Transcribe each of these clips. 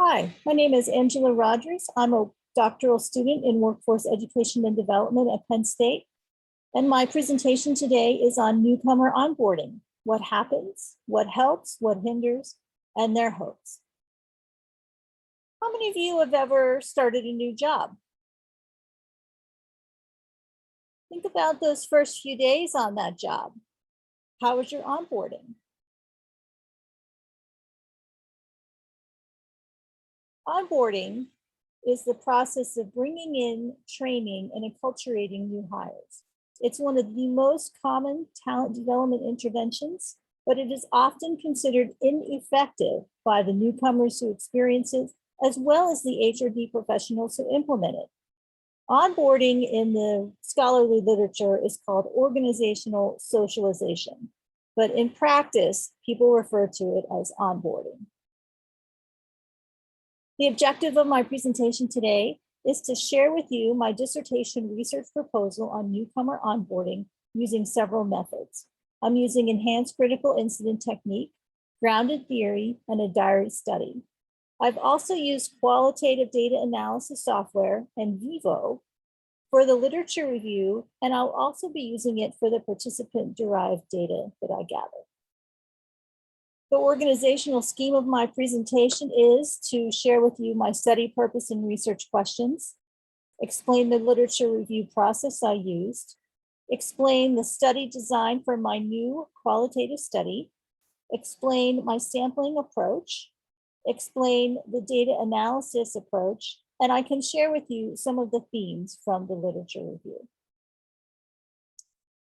Hi, my name is Angela Rogers. I'm a doctoral student in workforce education and development at Penn State. And my presentation today is on newcomer onboarding. What happens, what helps, what hinders, and their hopes. How many of you have ever started a new job? Think about those first few days on that job. How was your onboarding? Onboarding is the process of bringing in, training, and acculturating new hires. It's one of the most common talent development interventions, but it is often considered ineffective by the newcomers who experience it, as well as the HRD professionals who implement it. Onboarding in the scholarly literature is called organizational socialization, but in practice, people refer to it as onboarding. The objective of my presentation today is to share with you my dissertation research proposal on newcomer onboarding using several methods. I'm using enhanced critical incident technique, grounded theory, and a diary study. I've also used qualitative data analysis software and Vivo for the literature review, and I'll also be using it for the participant-derived data that I gather. The organizational scheme of my presentation is to share with you my study purpose and research questions, explain the literature review process I used, explain the study design for my new qualitative study, explain my sampling approach, explain the data analysis approach, and I can share with you some of the themes from the literature review.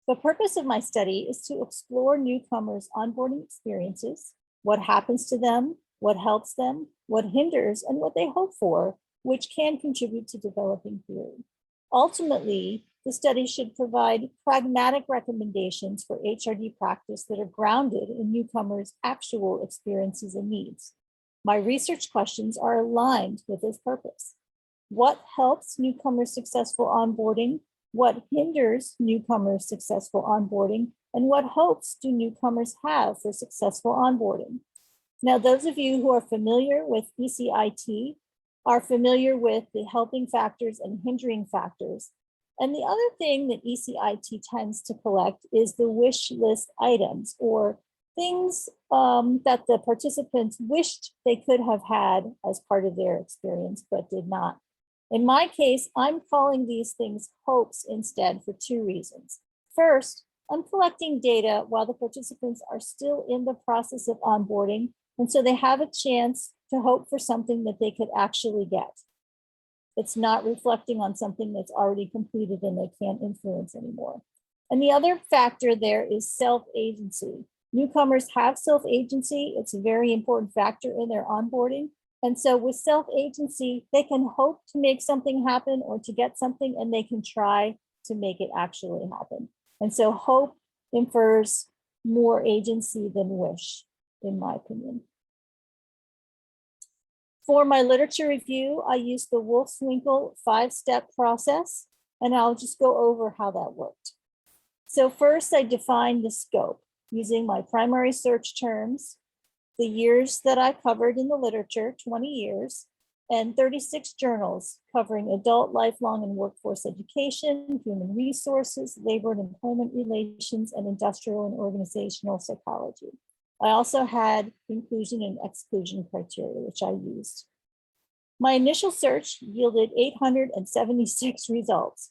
The purpose of my study is to explore newcomers' onboarding experiences, what happens to them, what helps them, what hinders, and what they hope for, which can contribute to developing theory. Ultimately, the study should provide pragmatic recommendations for HRD practice that are grounded in newcomers' actual experiences and needs. My research questions are aligned with this purpose. What helps newcomers' successful onboarding? What hinders newcomers' successful onboarding? And what hopes do newcomers have for successful onboarding? Now, those of you who are familiar with ECIT are familiar with the helping factors and hindering factors. And the other thing that ECIT tends to collect is the wish list items, or things that the participants wished they could have had as part of their experience, but did not. In my case, I'm calling these things hopes instead for two reasons. First, I'm collecting data while the participants are still in the process of onboarding, and so they have a chance to hope for something that they could actually get. It's not reflecting on something that's already completed and they can't influence anymore. And the other factor there is self-agency. Newcomers have self-agency. It's a very important factor in their onboarding. And so with self-agency, they can hope to make something happen or to get something, and they can try to make it actually happen. And so hope infers more agency than wish, in my opinion. For my literature review, I used the Wolfswinkel 5-step process, and I'll just go over how that worked. So first, I defined the scope using my primary search terms, the years that I covered in the literature, 20 years, and 36 journals covering adult, lifelong, and workforce education, human resources, labor and employment relations, and industrial and organizational psychology. I also had inclusion and exclusion criteria, which I used. My initial search yielded 876 results,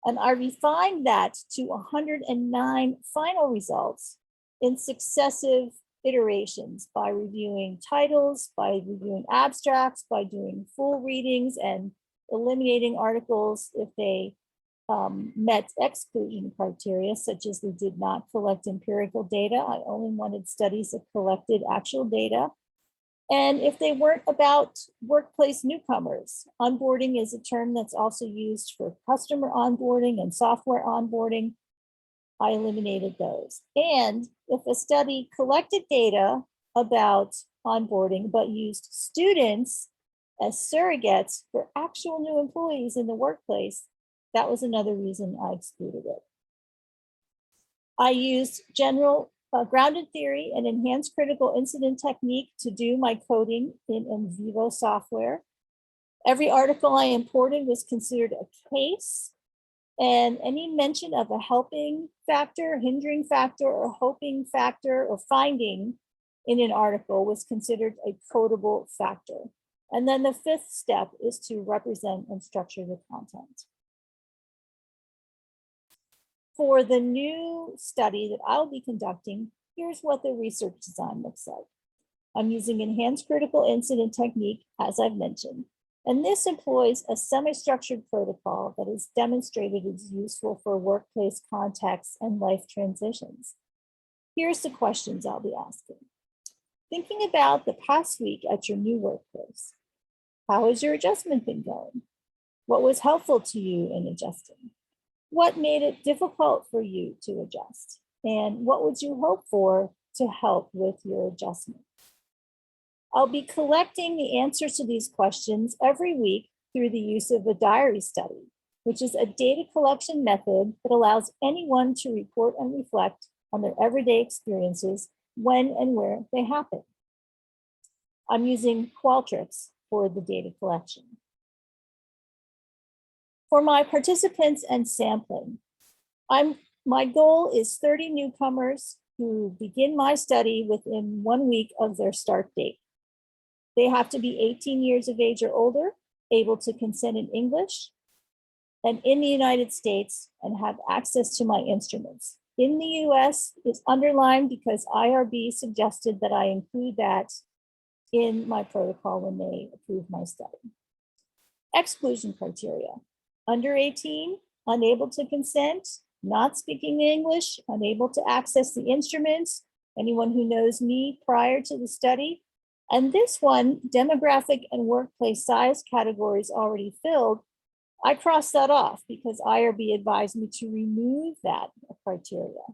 and I refined that to 109 final results in successive iterations by reviewing titles, by reviewing abstracts, by doing full readings and eliminating articles if they met exclusion criteria, such as they did not collect empirical data. I only wanted studies that collected actual data. And if they weren't about workplace newcomers, onboarding is a term that's also used for customer onboarding and software onboarding. I eliminated those. And if a study collected data about onboarding, but used students as surrogates for actual new employees in the workplace, that was another reason I excluded it. I used general grounded theory and enhanced critical incident technique to do my coding in vivo software. Every article I imported was considered a case, and any mention of a helping factor, hindering factor, or hoping factor, or finding in an article was considered a codable factor. And then the fifth step is to represent and structure the content. For the new study that I'll be conducting, here's what the research design looks like. I'm using enhanced critical incident technique, as I've mentioned, and this employs a semi-structured protocol that is demonstrated as useful for workplace contexts and life transitions. Here's the questions I'll be asking. Thinking about the past week at your new workplace, how has your adjustment been going? What was helpful to you in adjusting? What made it difficult for you to adjust? And what would you hope for to help with your adjustment? I'll be collecting the answers to these questions every week through the use of a diary study, which is a data collection method that allows anyone to report and reflect on their everyday experiences when and where they happen. I'm using Qualtrics for the data collection. For my participants and sampling, my goal is 30 newcomers who begin my study within 1 week of their start date. They have to be 18 years of age or older, able to consent in English, and in the United States, and have access to my instruments. In the US, it's underlined because IRB suggested that I include that in my protocol when they approve my study. Exclusion criteria: under 18, unable to consent, not speaking English, unable to access the instruments, anyone who knows me prior to the study. And this one, demographic and workplace size categories already filled, I crossed that off because IRB advised me to remove that criteria.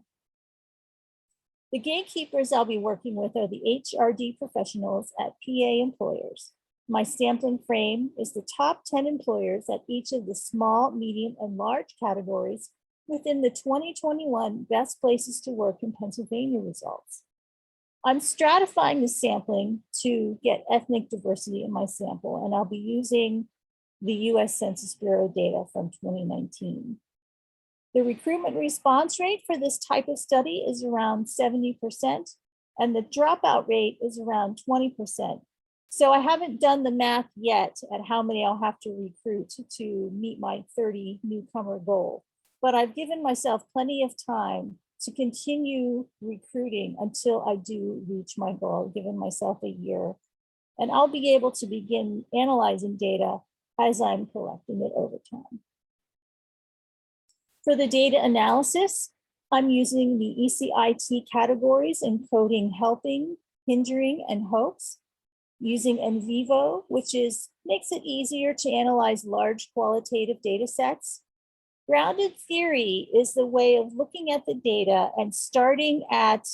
The gatekeepers I'll be working with are the HRD professionals at PA employers. My sampling frame is the top 10 employers at each of the small, medium, and large categories within the 2021 Best Places to Work in Pennsylvania results. I'm stratifying the sampling to get ethnic diversity in my sample, and I'll be using the US Census Bureau data from 2019. The recruitment response rate for this type of study is around 70%, and the dropout rate is around 20%. So I haven't done the math yet at how many I'll have to recruit to meet my 30 newcomer goal, but I've given myself plenty of time to continue recruiting until I do reach my goal, given myself a year. And I'll be able to begin analyzing data as I'm collecting it over time. For the data analysis, I'm using the ECIT categories, encoding helping, hindering, and hopes, using NVivo, which makes it easier to analyze large qualitative data sets. Grounded theory is the way of looking at the data and starting at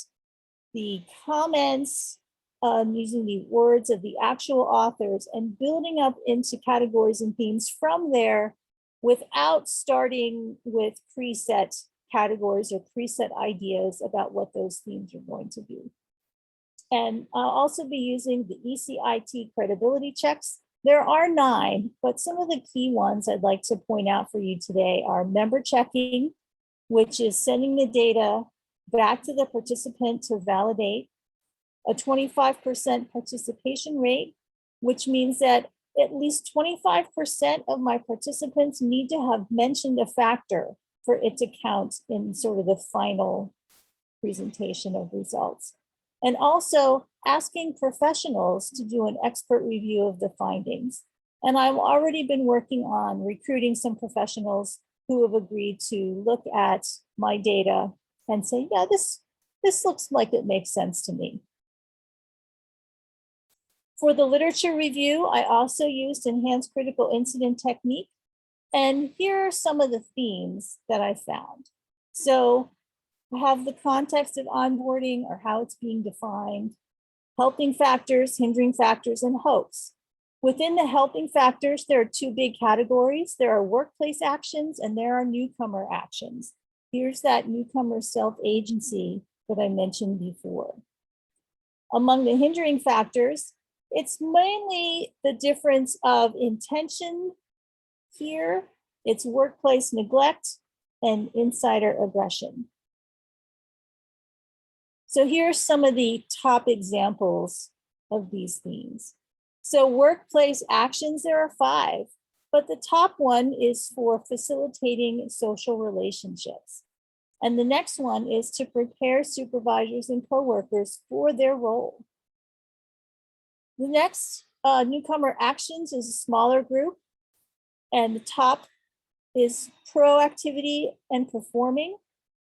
the comments, using the words of the actual authors and building up into categories and themes from there without starting with preset categories or preset ideas about what those themes are going to be. And I'll also be using the ECIT credibility checks. There are 9, but some of the key ones I'd like to point out for you today are member checking, which is sending the data back to the participant to validate, a 25% participation rate, which means that at least 25% of my participants need to have mentioned a factor for it to count in sort of the final presentation of results. And also asking professionals to do an expert review of the findings. And I've already been working on recruiting some professionals who have agreed to look at my data and say, yeah, this looks like it makes sense to me. For the literature review, I also used enhanced critical incident technique. And here are some of the themes that I found. So I have the context of onboarding or how it's being defined, helping factors, hindering factors, and hopes. Within the helping factors, there are 2 big categories. There are workplace actions and there are newcomer actions. Here's that newcomer self-agency that I mentioned before. Among the hindering factors, it's mainly the difference of intention here. It's workplace neglect and insider aggression. So here's some of the top examples of these themes. So workplace actions, there are 5, but the top one is for facilitating social relationships. And the next one is to prepare supervisors and coworkers for their role. The next newcomer actions is a smaller group, and the top is proactivity and performing.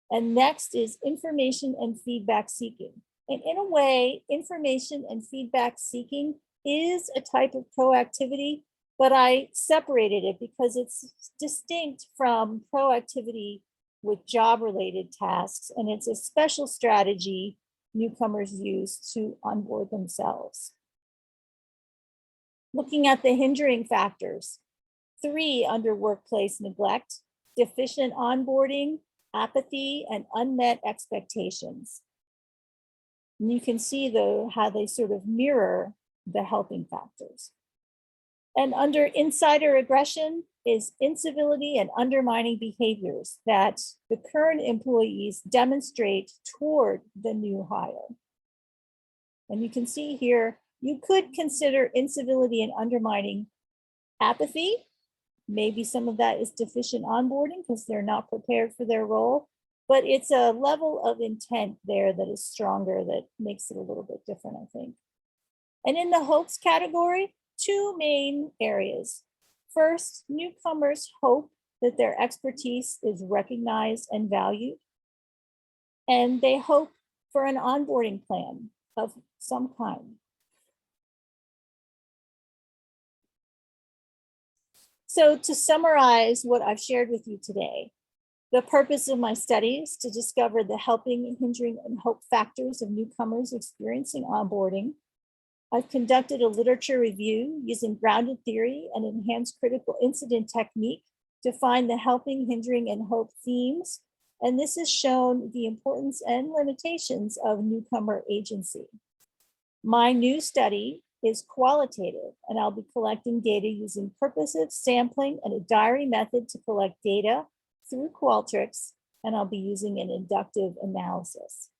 And next is information and feedback seeking. And in a way, information and feedback seeking is a type of proactivity, but I separated it because it's distinct from proactivity with job-related tasks, and it's a special strategy newcomers use to onboard themselves. Looking at the hindering factors, 3 under workplace neglect: deficient onboarding, apathy, and unmet expectations. And you can see though how they sort of mirror the helping factors. And under insider aggression is incivility and undermining behaviors that the current employees demonstrate toward the new hire. And you can see here, you could consider incivility and undermining apathy. Maybe some of that is deficient onboarding because they're not prepared for their role, but it's a level of intent there that is stronger that makes it a little bit different, I think. And in the hopes category, 2 main areas. First, newcomers hope that their expertise is recognized and valued, and they hope for an onboarding plan of some kind. So to summarize what I've shared with you today, the purpose of my study is to discover the helping, hindering, and hope factors of newcomers experiencing onboarding. I've conducted a literature review using grounded theory and enhanced critical incident technique to find the helping, hindering, and hope themes. And this has shown the importance and limitations of newcomer agency. My new study is qualitative, and I'll be collecting data using purposive sampling and a diary method to collect data through Qualtrics, and I'll be using an inductive analysis.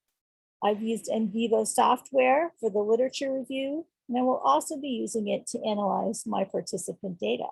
I've used NVivo software for the literature review, and I will also be using it to analyze my participant data.